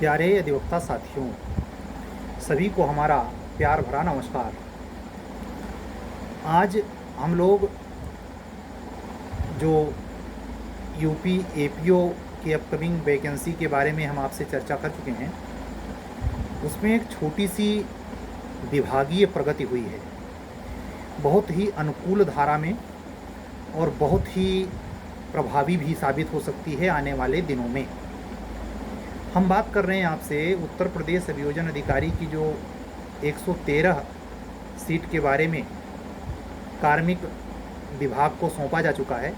प्यारे अधिवक्ता साथियों, सभी को हमारा प्यार भरा नमस्कार। आज हम लोग जो यूपी एपीओ की अपकमिंग वैकेंसी के बारे में हम आपसे चर्चा कर चुके हैं, उसमें एक छोटी सी विभागीय प्रगति हुई है, बहुत ही अनुकूल धारा में और बहुत ही प्रभावी भी साबित हो सकती है आने वाले दिनों में। हम बात कर रहे हैं आपसे उत्तर प्रदेश अभियोजन अधिकारी की जो 113 सीट के बारे में कार्मिक विभाग को सौंपा जा चुका है।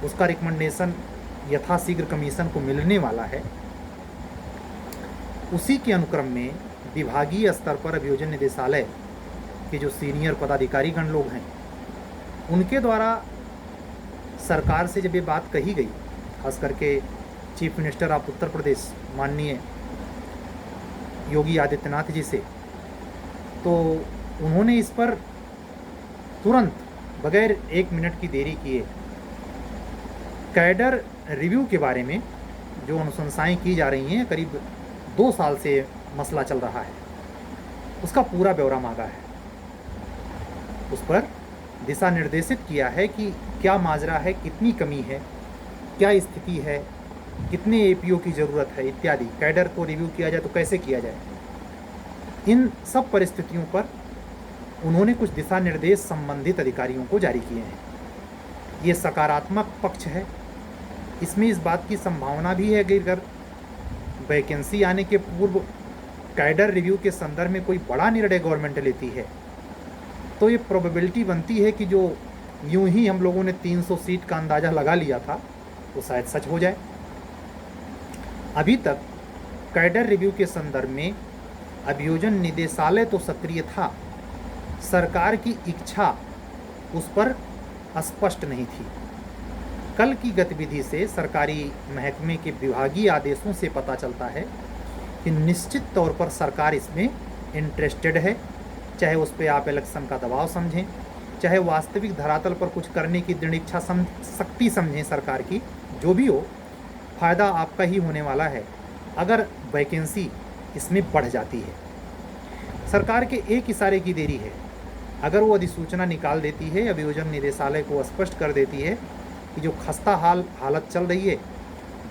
उसका रिकमेंडेशन यथाशीघ्र कमीशन को मिलने वाला है। उसी के अनुक्रम में विभागीय स्तर पर अभियोजन निदेशालय के जो सीनियर पदाधिकारीगण लोग हैं, उनके द्वारा सरकार से जब ये बात कही गई, खास करके chief minister of Uttar Pradesh माननीय योगी आदित्यनाथ जी से, तो उन्होंने इस पर तुरंत बगैर 1 मिनट की देरी किए कैडर रिव्यू के बारे में जो अनुशंसाएं की जा रही हैं, करीब 2 साल से मसला चल रहा है, उसका पूरा ब्यौरा मांगा है। उस पर दिशा निर्देशित किया है कि क्या माजरा है, कितनी कमी है, क्या स्थिति है, कितने एपीओ की ज़रूरत है इत्यादि। कैडर को रिव्यू किया जाए तो कैसे किया जाए, इन सब परिस्थितियों पर उन्होंने कुछ दिशा निर्देश संबंधित अधिकारियों को जारी किए हैं। ये सकारात्मक पक्ष है। इसमें इस बात की संभावना भी है कि अगर वैकेंसी आने के पूर्व कैडर रिव्यू के संदर्भ में कोई बड़ा निर्णय गवर्नमेंट लेती है, तो ये प्रोबेबिलिटी बनती है कि जो यूं ही हम लोगों ने 300 सीट का अंदाज़ा लगा लिया था, वो शायद सच हो जाए। अभी तक कैडर रिव्यू के संदर्भ में अभियोजन निदेशालय तो सक्रिय था, सरकार की इच्छा उस पर स्पष्ट नहीं थी। कल की गतिविधि से सरकारी महकमे के विभागीय आदेशों से पता चलता है कि निश्चित तौर पर सरकार इसमें इंटरेस्टेड है, चाहे उस पर आप इलेक्शन का दबाव समझें, चाहे वास्तविक धरातल पर कुछ करने की दृढ़ इच्छा शक्ति समझें सरकार की, जो भी हो, फ़ायदा आपका ही होने वाला है अगर वैकेंसी इसमें बढ़ जाती है। सरकार के एक इशारे की देरी है। अगर वो अधिसूचना निकाल देती है, अभियोजन निदेशालय को स्पष्ट कर देती है कि जो खस्ता हालत चल रही है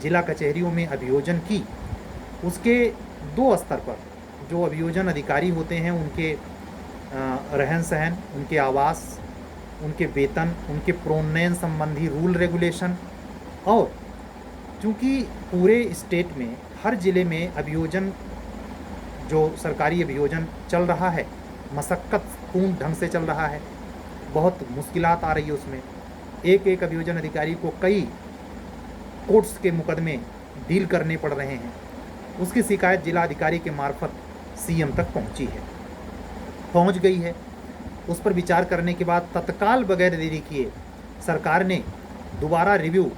जिला कचहरियों में अभियोजन की, उसके 2 स्तर पर जो अभियोजन अधिकारी होते हैं, उनके रहन सहन, उनके आवास, उनके वेतन, उनके प्रोन्नयन संबंधी रूल रेगुलेशन, और चूँकि पूरे स्टेट में हर ज़िले में अभियोजन जो सरकारी अभियोजन चल रहा है मशक्क़तपूर्ण ढंग से चल रहा है, बहुत मुश्किलात आ रही है उसमें। एक एक अभियोजन अधिकारी को कई कोर्ट्स के मुकदमे डील करने पड़ रहे हैं। उसकी शिकायत जिला अधिकारी के मार्फत सीएम तक पहुंच गई है। उस पर विचार करने के बाद तत्काल बगैर देरी किए सरकार ने दोबारा रिव्यू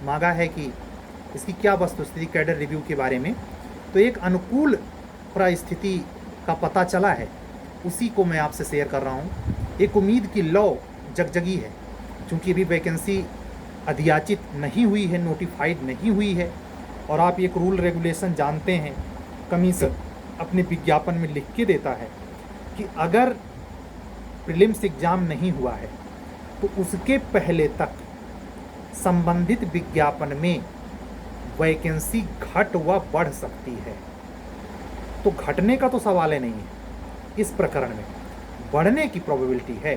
मांगा है कि इसकी क्या वस्तुस्थिति कैडर रिव्यू के बारे में। तो एक अनुकूल परिस्थिति का पता चला है, उसी को मैं आपसे शेयर कर रहा हूँ। एक उम्मीद की लौ जगजगी है, क्योंकि अभी वैकेंसी अधियाचित नहीं हुई है, नोटिफाइड नहीं हुई है। और आप एक रूल रेगुलेशन जानते हैं, कमीशन अपने विज्ञापन में लिख के देता है कि अगर प्रीलिम्स एग्ज़ाम नहीं हुआ है तो उसके पहले तक संबंधित विज्ञापन में वैकेंसी घट व बढ़ सकती है। तो घटने का तो सवाल ही नहीं है, इस प्रकरण में बढ़ने की प्रोबेबिलिटी है।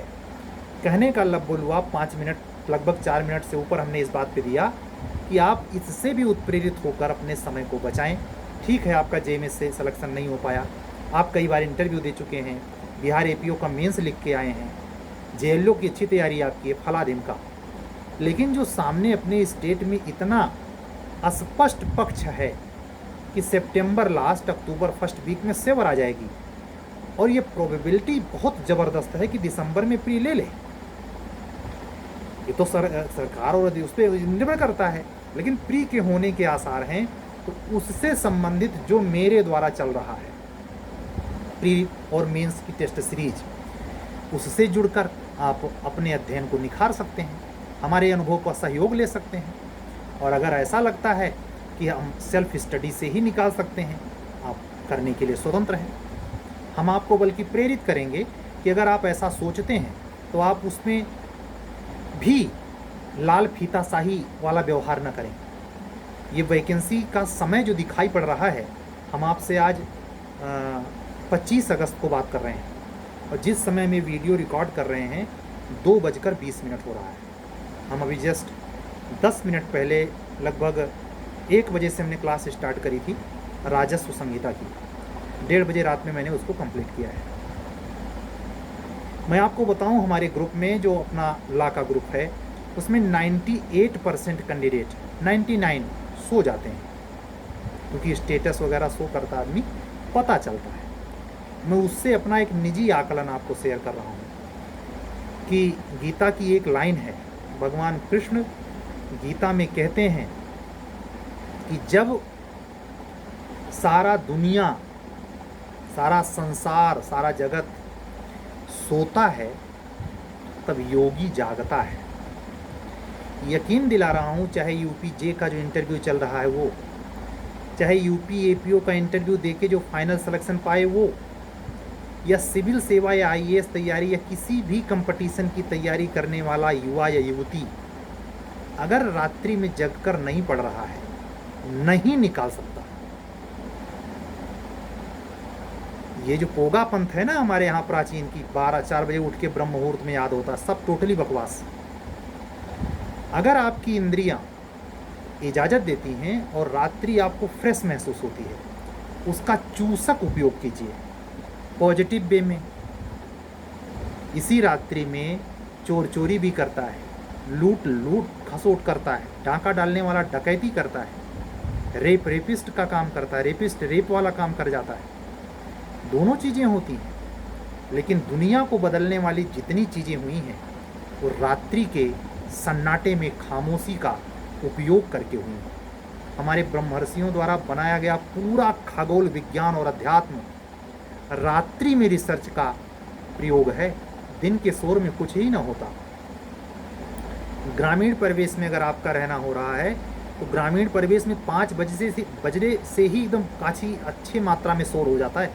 कहने का लफ्ज़ हुआ 5 मिनट, लगभग 4 मिनट से ऊपर हमने इस बात पे दिया कि आप इससे भी उत्प्रेरित होकर अपने समय को बचाएं। ठीक है, आपका जेएमएस से सिलेक्शन नहीं हो पाया, आप कई बार इंटरव्यू दे चुके हैं, बिहार एपीओ का मेंस लिख के आए हैं, जेएलओ की अच्छी तैयारी आपकी है, फला दिन का, लेकिन जो सामने अपने स्टेट में इतना स्पष्ट पक्ष है कि सितंबर लास्ट, अक्टूबर फर्स्ट वीक में सेवर आ जाएगी, और ये प्रोबेबिलिटी बहुत ज़बरदस्त है कि दिसंबर में प्री ले ले। ये तो सरकार और उस पर निर्भर करता है, लेकिन प्री के होने के आसार हैं। तो उससे संबंधित जो मेरे द्वारा चल रहा है प्री और मेंस की टेस्ट सीरीज, उससे जुड़कर आप अपने अध्ययन को निखार सकते हैं, हमारे अनुभव का सहयोग ले सकते हैं। और अगर ऐसा लगता है कि हम सेल्फ स्टडी से ही निकाल सकते हैं, आप करने के लिए स्वतंत्र हैं। हम आपको बल्कि प्रेरित करेंगे कि अगर आप ऐसा सोचते हैं तो आप उसमें भी लाल फीताशाही वाला व्यवहार न करें। ये वैकेंसी का समय जो दिखाई पड़ रहा है, हम आपसे आज 25 अगस्त को बात कर रहे हैं और जिस समय में वीडियो रिकॉर्ड कर रहे हैं 2:20 हो रहा है। हम अभी जस्ट 10 मिनट पहले लगभग 1 बजे से हमने क्लास स्टार्ट करी थी राजस्व संहिता की। 1:30 बजे रात में मैंने उसको कंप्लीट किया है। मैं आपको बताऊं, हमारे ग्रुप में जो अपना ला का ग्रुप है उसमें 98% कैंडिडेट 99 सो जाते हैं, क्योंकि स्टेटस वगैरह शो करता आदमी पता चलता है। मैं उससे अपना एक निजी आकलन आपको शेयर कर रहा हूँ कि गीता की एक लाइन है, भगवान कृष्ण गीता में कहते हैं कि जब सारा दुनिया, सारा संसार, सारा जगत सोता है तब योगी जागता है। यकीन दिला रहा हूँ, चाहे यूपीजे का जो इंटरव्यू चल रहा है वो, चाहे यूपी एपीओ का इंटरव्यू देके जो फाइनल सिलेक्शन पाए वो, या सिविल सेवा या आईएएस तैयारी या किसी भी कंपटीशन की तैयारी करने वाला युवा या युवती अगर रात्रि में जगकर नहीं पढ़ रहा है, नहीं निकाल सकता। ये जो पोगा पंथ है ना हमारे यहाँ प्राचीन की, 4 बजे उठ के ब्रह्म मुहूर्त में याद होता, सब टोटली बकवास। अगर आपकी इंद्रियां इजाज़त देती हैं और रात्रि आपको फ्रेश महसूस होती है, उसका चूसक उपयोग कीजिए पॉजिटिव वे में। इसी रात्रि में चोर चोरी भी करता है, लूट खसोट करता है, डाका डालने वाला डकैती करता है, रेपिस्ट का काम करता है, रेपिस्ट रेप वाला काम कर जाता है। दोनों चीज़ें होती हैं, लेकिन दुनिया को बदलने वाली जितनी चीज़ें हुई हैं वो रात्रि के सन्नाटे में खामोशी का उपयोग करके हुई हैं। हमारे ब्रह्मर्षियों द्वारा बनाया गया पूरा खगोल विज्ञान और अध्यात्म रात्रि में रिसर्च का प्रयोग है। दिन के शोर में कुछ ही ना होता। ग्रामीण परिवेश में अगर आपका रहना हो रहा है तो ग्रामीण परिवेश में 5 बजे से ही एकदम काफ़ी अच्छी मात्रा में शोर हो जाता है।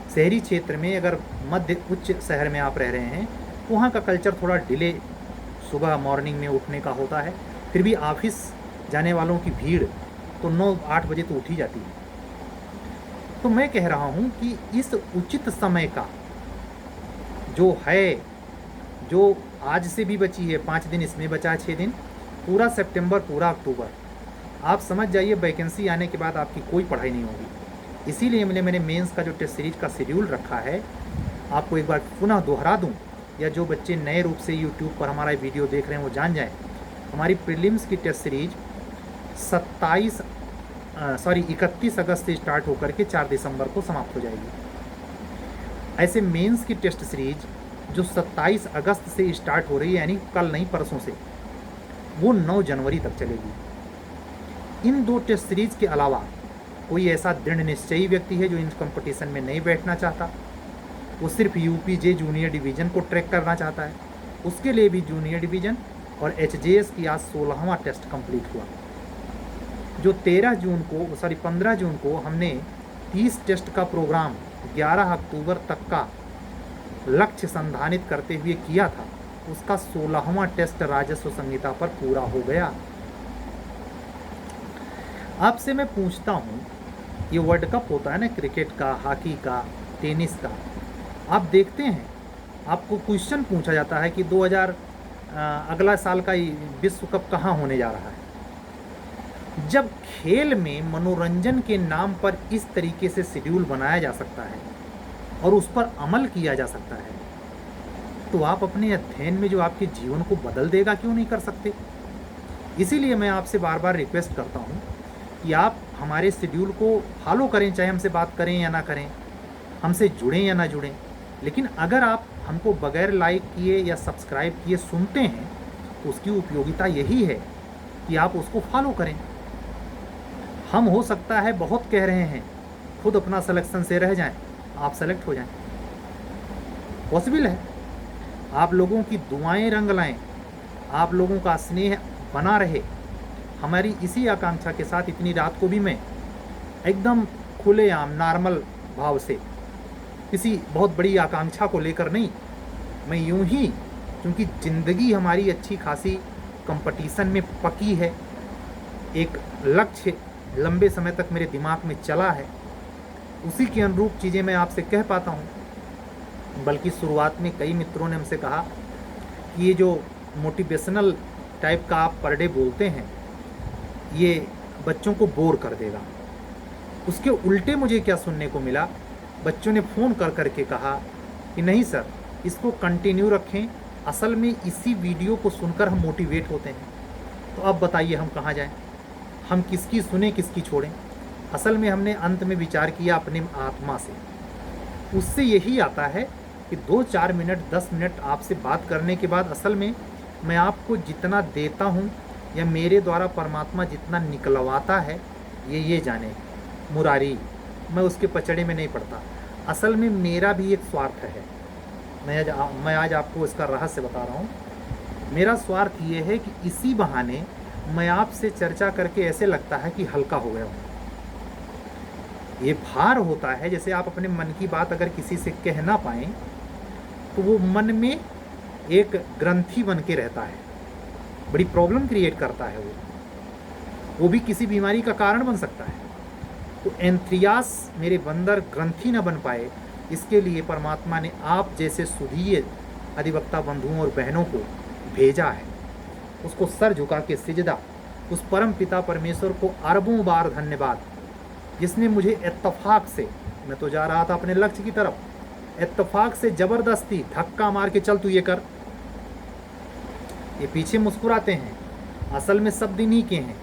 शहरी क्षेत्र में अगर मध्य उच्च शहर में आप रह रहे हैं तो वहाँ का कल्चर थोड़ा डिले सुबह मॉर्निंग में उठने का होता है, फिर भी ऑफिस जाने वालों की भीड़ तो 9-8 बजे तो उठ ही जाती है। तो मैं कह रहा हूँ कि इस उचित समय का जो है, जो आज से भी बची है, 5 दिन इसमें बचा है, 6 दिन, पूरा सितंबर, पूरा अक्टूबर, आप समझ जाइए वैकेंसी आने के बाद आपकी कोई पढ़ाई नहीं होगी। इसीलिए मैंने मेंस का जो टेस्ट सीरीज का शेड्यूल रखा है, आपको एक बार पुनः दोहरा दूं, या जो बच्चे नए रूप से यूट्यूब पर हमारा वीडियो देख रहे हैं वो जान जाएं। हमारी प्रीलिम्स की टेस्ट सीरीज 31 अगस्त से स्टार्ट होकर के 4 दिसंबर को समाप्त हो जाएगी। ऐसे मेंस की टेस्ट सीरीज जो 27 अगस्त से स्टार्ट हो रही है, यानी कल नहीं परसों से, वो 9 जनवरी तक चलेगी। इन 2 टेस्ट सीरीज के अलावा कोई ऐसा दृढ़ निश्चयी व्यक्ति है जो इन कंपटीशन में नहीं बैठना चाहता, वो सिर्फ यूपीजे जूनियर डिवीज़न को ट्रैक करना चाहता है, उसके लिए भी जूनियर डिवीज़न और एचजेएस की आज 16वां टेस्ट कंप्लीट हुआ। जो 15 जून को हमने 30 टेस्ट का प्रोग्राम 11 अक्टूबर तक का लक्ष्य संधानित करते हुए किया था, उसका 16वां टेस्ट राजस्व संहिता पर पूरा हो गया। आपसे मैं पूछता हूँ, ये वर्ल्ड कप होता है ना, क्रिकेट का, हॉकी का, टेनिस का, आप देखते हैं आपको क्वेश्चन पूछा जाता है कि अगला साल का विश्व कप कहाँ होने जा रहा है। जब खेल में मनोरंजन के नाम पर इस तरीके से शेड्यूल बनाया जा सकता है और उस पर अमल किया जा सकता है, तो आप अपने अध्ययन में जो आपके जीवन को बदल देगा क्यों नहीं कर सकते। इसीलिए मैं आपसे बार बार रिक्वेस्ट करता हूँ कि आप हमारे शेड्यूल को फॉलो करें, चाहे हमसे बात करें या ना करें, हमसे जुड़ें या ना जुड़ें। लेकिन अगर आप हमको बगैर लाइक किए या सब्सक्राइब किए सुनते हैं तो उसकी उपयोगिता यही है कि आप उसको फॉलो करें। हम हो सकता है बहुत कह रहे हैं, खुद अपना सिलेक्शन से रह जाएं, आप सेलेक्ट हो जाएं, पॉसिबल है। आप लोगों की दुआएं रंग लाएं, आप लोगों का स्नेह बना रहे, हमारी इसी आकांक्षा के साथ इतनी रात को भी मैं एकदम खुलेआम नॉर्मल भाव से, किसी बहुत बड़ी आकांक्षा को लेकर नहीं, मैं यूं ही, क्योंकि ज़िंदगी हमारी अच्छी खासी कंपटीशन में पकी है, एक लक्ष्य लंबे समय तक मेरे दिमाग में चला है, उसी के अनुरूप चीज़ें मैं आपसे कह पाता हूँ। बल्कि शुरुआत में कई मित्रों ने हमसे कहा कि ये जो मोटिवेशनल टाइप का आप पर डे बोलते हैं ये बच्चों को बोर कर देगा। उसके उल्टे मुझे क्या सुनने को मिला, बच्चों ने फ़ोन कर कर के कहा कि नहीं सर, इसको कंटिन्यू रखें, असल में इसी वीडियो को सुनकर हम मोटिवेट होते हैं। तो अब बताइए हम कहाँ जाएं, हम किसकी सुने किसकी छोड़ें। असल में हमने अंत में विचार किया अपने आत्मा से, उससे यही आता है कि 2-4 मिनट 10 मिनट आपसे बात करने के बाद असल में मैं आपको जितना देता हूँ या मेरे द्वारा परमात्मा जितना निकलवाता है ये जाने मुरारी, मैं उसके पचड़े में नहीं पड़ता। असल में मेरा भी एक स्वार्थ है, मैं आज आपको इसका रहस्य बता रहा हूँ। मेरा स्वार्थ ये है कि इसी बहाने मैं आपसे चर्चा करके ऐसे लगता है कि हल्का हो गया हूँ। ये भार होता है, जैसे आप अपने मन की बात अगर किसी से कह ना पाएँ तो वो मन में एक ग्रंथि बन के रहता है, बड़ी प्रॉब्लम क्रिएट करता है, वो भी किसी बीमारी का कारण बन सकता है। तो एंथ्रियास मेरे बंदर ग्रंथि न बन पाए, इसके लिए परमात्मा ने आप जैसे सुधीय अधिवक्ता बंधुओं और बहनों को भेजा है। उसको सर झुका के सिजदा, उस परम पिता परमेश्वर को अरबों बार धन्यवाद, जिसने मुझे इत्तफाक से, मैं तो जा रहा था अपने लक्ष्य की तरफ, इत्तफाक से ज़बरदस्ती धक्का मार के चल तू ये कर। ये पीछे मुस्कुराते हैं, असल में सब दिन ही के हैं।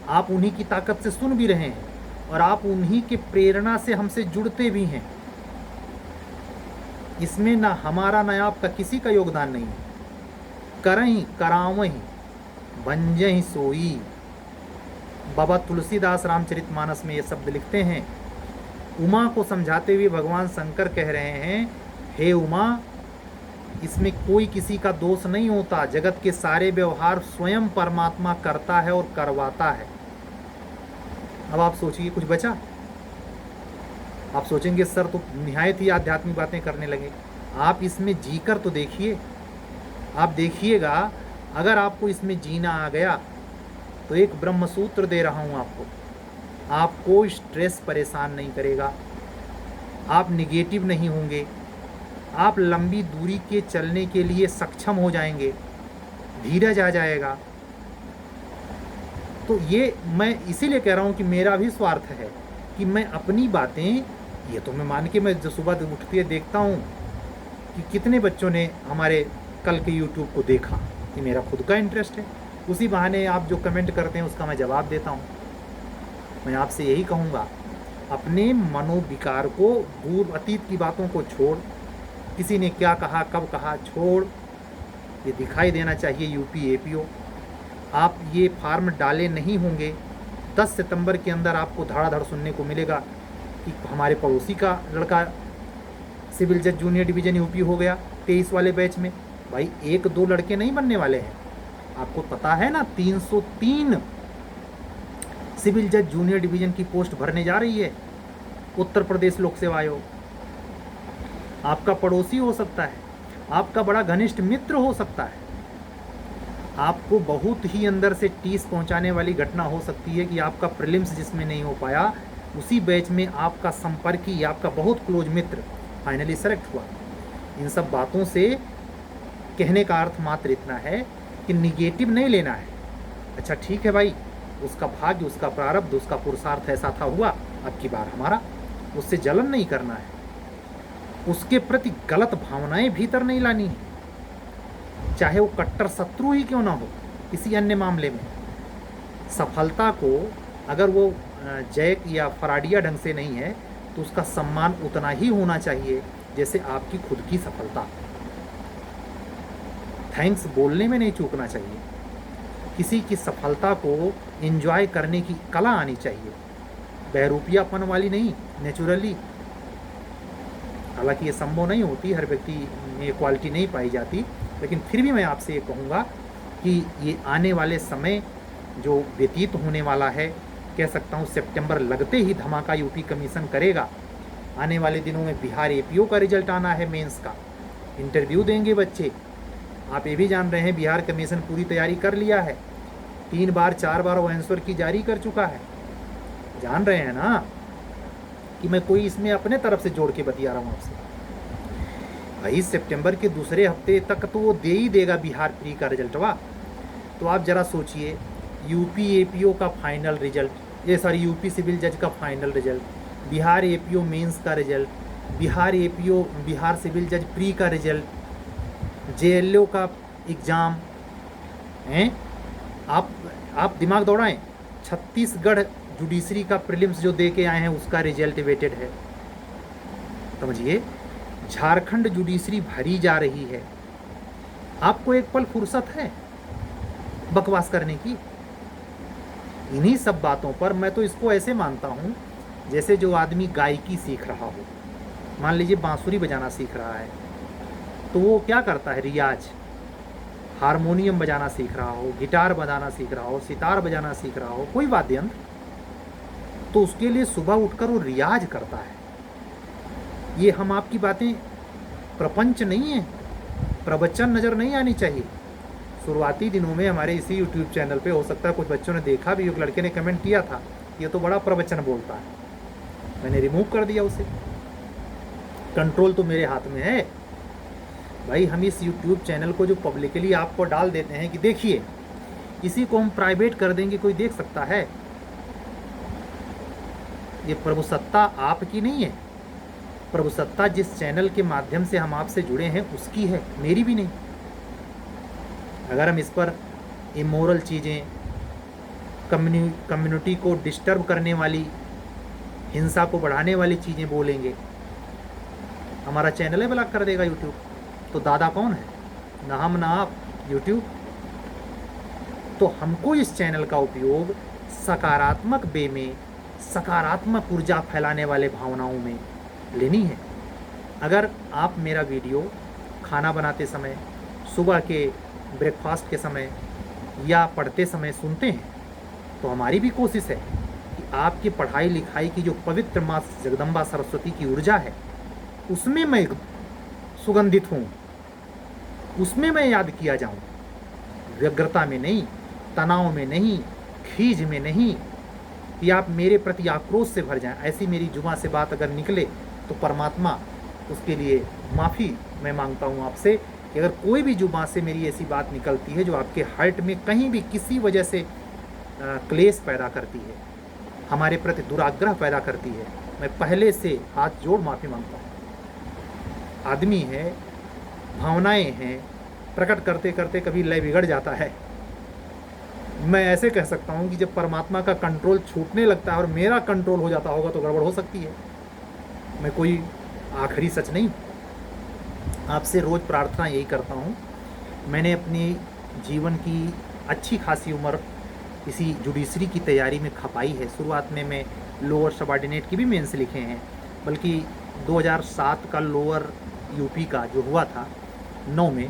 आप उन्हीं की ताकत से सुन भी रहे हैं और आप उन्हीं के प्रेरणा से हमसे जुड़ते भी हैं। इसमें ना हमारा ना आपका किसी का योगदान नहीं है। करहीं करावहीं बंजहीं सोई, बाबा तुलसीदास रामचरितमानस में ये शब्द लिखते हैं। उमा को समझाते हुए भगवान शंकर कह रहे हैं, हे उमा, इसमें कोई किसी का दोष नहीं होता, जगत के सारे व्यवहार स्वयं परमात्मा करता है और करवाता है। अब आप सोचिए कुछ बचा? आप सोचेंगे सर तो निहायत ही आध्यात्मिक बातें करने लगे। आप इसमें जीकर तो देखिए, आप देखिएगा, अगर आपको इसमें जीना आ गया तो एक ब्रह्मसूत्र दे रहा हूँ आपको स्ट्रेस परेशान नहीं करेगा, आप निगेटिव नहीं होंगे, आप लंबी दूरी के चलने के लिए सक्षम हो जाएंगे, धीरज आ जाएगा। तो ये मैं इसीलिए कह रहा हूँ कि मेरा भी स्वार्थ है कि मैं अपनी बातें, ये तो मैं मान के मैं जो सुबह उठती है देखता हूँ कि कितने बच्चों ने हमारे कल के यूट्यूब को देखा, ये मेरा खुद का इंटरेस्ट है। उसी बहाने आप जो कमेंट करते हैं उसका मैं जवाब देता हूँ। मैं आपसे यही कहूँगा, अपने मनोविकार को दूर, अतीत की बातों को छोड़, किसी ने क्या कहा कब कहा छोड़, ये दिखाई देना चाहिए यूपी एपीओ। आप ये फार्म डाले नहीं होंगे, 10 सितंबर के अंदर आपको धड़ाधड़ सुनने को मिलेगा कि हमारे पड़ोसी का लड़का सिविल जज जूनियर डिवीज़न यूपी हो गया 23 वाले बैच में। भाई 1-2 लड़के नहीं बनने वाले हैं, आपको पता है ना, 303 सिविल जज जूनियर डिवीज़न की पोस्ट भरने जा रही है उत्तर प्रदेश लोक सेवा आयोग। आपका पड़ोसी हो सकता है, आपका बड़ा घनिष्ठ मित्र हो सकता है, आपको बहुत ही अंदर से टीस पहुंचाने वाली घटना हो सकती है कि आपका प्रीलिम्स जिसमें नहीं हो पाया, उसी बैच में आपका संपर्की, आपका बहुत क्लोज मित्र फाइनली सेलेक्ट हुआ। इन सब बातों से कहने का अर्थ मात्र इतना है कि निगेटिव नहीं लेना है। अच्छा ठीक है भाई, उसका भाग्य, उसका प्रारब्ध, उसका पुरुषार्थ ऐसा था, हुआ, अब की बार हमारा, उससे जलन नहीं करना है, उसके प्रति गलत भावनाएं भीतर नहीं लानी है, चाहे वो कट्टर शत्रु ही क्यों ना हो। किसी अन्य मामले में सफलता को अगर वो जैक या फराडिया ढंग से नहीं है तो उसका सम्मान उतना ही होना चाहिए जैसे आपकी खुद की सफलता। थैंक्स बोलने में नहीं चूकना चाहिए, किसी की सफलता को एंजॉय करने की कला आनी चाहिए, बहरूपियापन वाली नहीं, नेचुरली। हालांकि ये संभव नहीं होती, हर व्यक्ति में क्वालिटी नहीं पाई जाती, लेकिन फिर भी मैं आपसे ये कहूँगा कि ये आने वाले समय जो व्यतीत होने वाला है, कह सकता हूँ सितंबर लगते ही धमाका यूपी कमीशन करेगा। आने वाले दिनों में बिहार एपीओ का रिजल्ट आना है, मेंस का इंटरव्यू देंगे बच्चे। आप ये भी जान रहे हैं बिहार कमीशन पूरी तैयारी कर लिया है, 3 बार 4 बार वो आंसर की जारी कर चुका है। जान रहे हैं ना कि मैं कोई इसमें अपने तरफ से जोड़ के बतिया रहा हूँ आपसे। भाई सितंबर के दूसरे हफ्ते तक तो वो दे ही देगा बिहार प्री का रिजल्ट। वाह, तो आप जरा सोचिए, यूपी एपीओ का फाइनल रिजल्ट, ये सॉरी यूपी सिविल जज का final result, Bihar APO mains का result, Bihar APO Bihar civil जज प्री का रिजल्ट, जेएलओ का एग्ज़ाम हैं। आप दिमाग दौड़ाएं, छत्तीसगढ़ जुडिशरी का प्रीलिम्स जो दे के आए हैं उसका रिजल्ट वेटेड है, समझिए। झारखंड जुडिशरी भरी जा रही है। आपको एक पल फुर्सत है बकवास करने की? इन्हीं सब बातों पर मैं तो इसको ऐसे मानता हूँ जैसे जो आदमी गायकी सीख रहा हो, मान लीजिए बांसुरी बजाना सीख रहा है, तो वो क्या करता है, रियाज, हारमोनियम बजाना सीख रहा हो, गिटार बजाना सीख रहा हो, सितार बजाना सीख रहा हो, कोई वाद्य यंत्र, तो उसके लिए सुबह उठकर वो रियाज करता है। ये हम आपकी बातें प्रपंच नहीं है, प्रवचन नज़र नहीं आनी चाहिए। शुरुआती दिनों में हमारे इसी यूट्यूब चैनल पे हो सकता है कुछ बच्चों ने देखा भी, एक लड़के ने कमेंट किया था, ये तो बड़ा प्रवचन बोलता है। मैंने रिमूव कर दिया उसे, कंट्रोल तो मेरे हाथ में है भाई। हम इस यूट्यूब चैनल को जो पब्लिकली आपको डाल देते हैं कि देखिए, इसी को हम प्राइवेट कर देंगे, कोई देख सकता है? ये प्रभुसत्ता आपकी नहीं है, प्रभुसत्ता जिस चैनल के माध्यम से हम आपसे जुड़े हैं उसकी है, मेरी भी नहीं। अगर हम इस पर इमोरल चीज़ें, कम्युनिटी को डिस्टर्ब करने वाली, हिंसा को बढ़ाने वाली चीज़ें बोलेंगे, हमारा चैनल ही ब्लॉक कर देगा यूट्यूब। तो दादा कौन है? ना हम ना आप, यूट्यूब। तो हमको इस चैनल का उपयोग सकारात्मक वे में, सकारात्मक ऊर्जा फैलाने वाले भावनाओं में लेनी है। अगर आप मेरा वीडियो खाना बनाते समय, सुबह के ब्रेकफास्ट के समय या पढ़ते समय सुनते हैं, तो हमारी भी कोशिश है कि आपकी पढ़ाई लिखाई की जो पवित्र माँ जगदम्बा सरस्वती की ऊर्जा है उसमें मैं सुगंधित हूँ, उसमें मैं याद किया जाऊँ, व्यग्रता में नहीं, तनाव में नहीं, खीज में नहीं, कि आप मेरे प्रति आक्रोश से भर जाएं। ऐसी मेरी जुबान से बात अगर निकले तो परमात्मा उसके लिए माफ़ी मैं मांगता हूँ आपसे, कि अगर कोई भी जुबान से मेरी ऐसी बात निकलती है जो आपके हार्ट में कहीं भी किसी वजह से क्लेश पैदा करती है, हमारे प्रति दुराग्रह पैदा करती है, मैं पहले से हाथ जोड़ माफ़ी मांगता हूँ। आदमी है, भावनाएं हैं, प्रकट करते करते कभी लय बिगड़ जाता है। मैं ऐसे कह सकता हूँ कि जब परमात्मा का कंट्रोल छूटने लगता है और मेरा कंट्रोल हो जाता होगा तो गड़बड़ हो सकती है। मैं कोई आखिरी सच नहीं। आपसे रोज़ प्रार्थना यही करता हूँ। मैंने अपनी जीवन की अच्छी खासी उम्र इसी जुडिशरी की तैयारी में खपाई है। शुरुआत में मैं लोअर सबऑर्डिनेट की भी मेंस लिखे हैं, बल्कि 2007 का लोअर यूपी का जो हुआ था 9 में,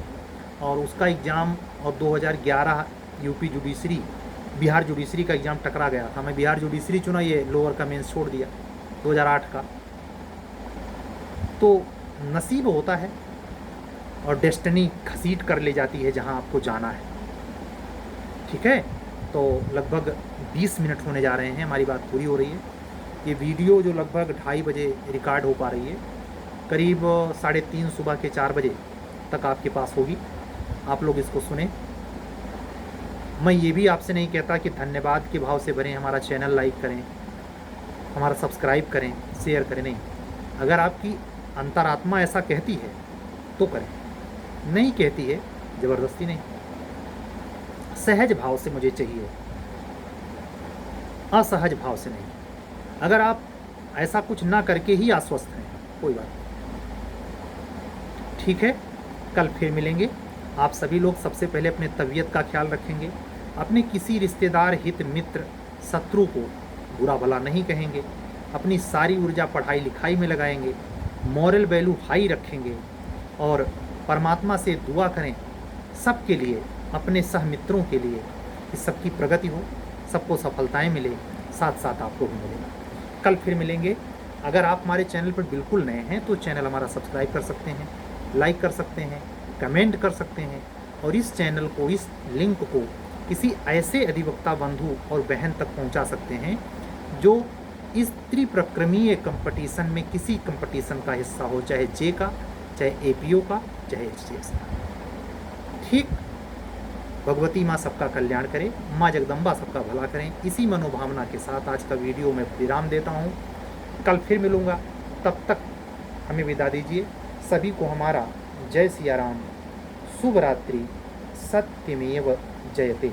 और उसका एग्ज़ाम, और 2011 यूपी जुडिशरी, बिहार जुडिशरी का एग्ज़ाम टकरा गया था। मैं बिहार जुडिशरी चुना, ये लोअर का मेंस छोड़ दिया 2008 का। तो नसीब होता है और डेस्टिनी घसीट कर ले जाती है जहां आपको जाना है। ठीक है, तो लगभग 20 मिनट होने जा रहे हैं, हमारी बात पूरी हो रही है। ये वीडियो जो लगभग 2:30 बजे रिकॉर्ड हो पा रही है, करीब 3:30 सुबह के 4 बजे तक आपके पास होगी। आप लोग इसको सुने। मैं ये भी आपसे नहीं कहता कि धन्यवाद के भाव से भरें, हमारा चैनल लाइक करें, हमारा सब्सक्राइब करें, शेयर करें, नहीं। अगर आपकी अंतरात्मा ऐसा कहती है तो करें, नहीं कहती है ज़बरदस्ती नहीं। सहज भाव से मुझे चाहिए, असहज भाव से नहीं। अगर आप ऐसा कुछ ना करके ही आश्वस्त हैं, कोई बात नहीं, ठीक है। कल फिर मिलेंगे। आप सभी लोग सबसे पहले अपने तबीयत का ख्याल रखेंगे, अपने किसी रिश्तेदार, हित, मित्र, शत्रु को बुरा भला नहीं कहेंगे, अपनी सारी ऊर्जा पढ़ाई लिखाई में लगाएंगे, मॉरल वैल्यू हाई रखेंगे और परमात्मा से दुआ करें सबके लिए, अपने सह मित्रों के लिए, कि सबकी प्रगति हो, सबको सफलताएं मिले, साथ साथ आपको भी मिलेगा। कल फिर मिलेंगे। अगर आप हमारे चैनल पर बिल्कुल नए हैं तो चैनल हमारा सब्सक्राइब कर सकते हैं, लाइक कर सकते हैं, कमेंट कर सकते हैं और इस चैनल को, इस लिंक को किसी ऐसे अधिवक्ता बंधु और बहन तक पहुंचा सकते हैं जो इस त्रिप्रक्रमीय कंपटीशन में किसी कंपटीशन का हिस्सा हो, चाहे जे का, चाहे एपीओ का, चाहे एचटीएस का। ठीक। भगवती माँ सबका कल्याण करे, माँ जगदम्बा सबका भला करें। इसी मनोभावना के साथ आज का वीडियो मैं विराम देता हूँ। कल फिर मिलूँगा, तब तक हमें विदा दीजिए। सभी को हमारा जय सिया राम, शुभ रात्रि, सत्यमेव जयते।